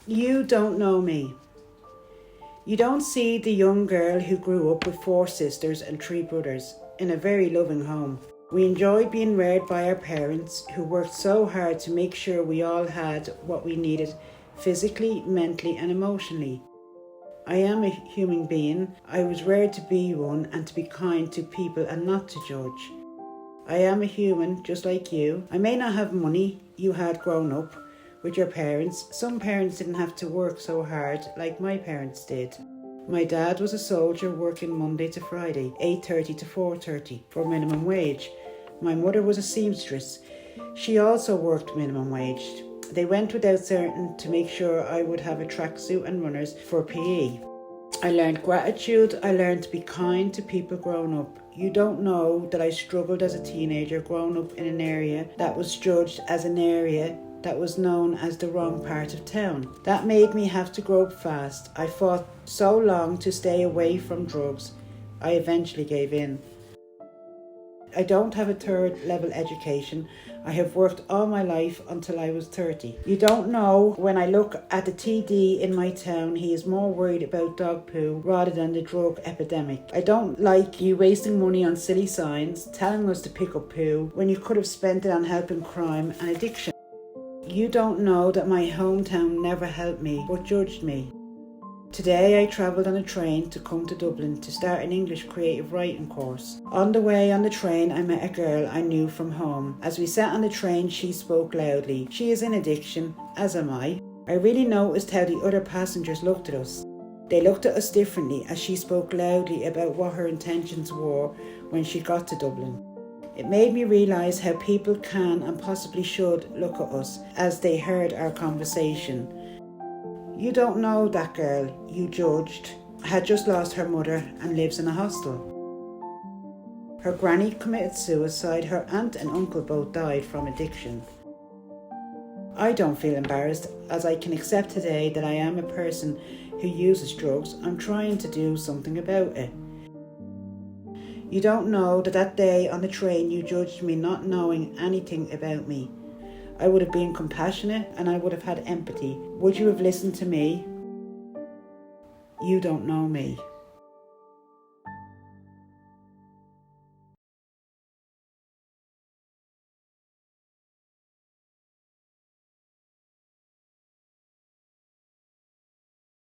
You don't know me. You don't see the young girl who grew up with 4 sisters and 3 brothers in a very loving home. We enjoyed being reared by our parents who worked so hard to make sure we all had what we needed physically, mentally and emotionally. I am a human being. I was reared to be one and to be kind to people and not to judge. I am a human just like you. I may not have money you had growing up with your parents. Some parents didn't have to work so hard like my parents did. My dad was a soldier working Monday to Friday, 8:30 to 4:30 for minimum wage. My mother was a seamstress. She also worked minimum wage. They went without saying to make sure I would have a tracksuit and runners for PE. I learned gratitude. I learned to be kind to people growing up. You don't know that I struggled as a teenager growing up in an area that was judged as an area that was known as the wrong part of town. That made me have to grow up fast. I fought so long to stay away from drugs. I eventually gave in. I don't have a 3rd level education. I have worked all my life until I was 30. You don't know, when I look at the TD in my town, he is more worried about dog poo rather than the drug epidemic. I don't like you wasting money on silly signs, telling us to pick up poo when you could have spent it on helping crime and addiction. You don't know that my hometown never helped me but judged me. Today I travelled on a train to come to Dublin to start an English creative writing course. On the way on the train I met a girl I knew from home. As we sat on the train she spoke loudly. She is in addiction, as am I. I really noticed how the other passengers looked at us. They looked at us differently as she spoke loudly about what her intentions were when she got to Dublin. It made me realise how people can and possibly should look at us as they heard our conversation. You don't know that girl you judged had just lost her mother and lives in a hostel. Her granny committed suicide. Her aunt and uncle both died from addiction. I don't feel embarrassed as I can accept today that I am a person who uses drugs. I'm trying to do something about it. You don't know that day on the train you judged me not knowing anything about me. I would have been compassionate and I would have had empathy. Would you have listened to me? You don't know me.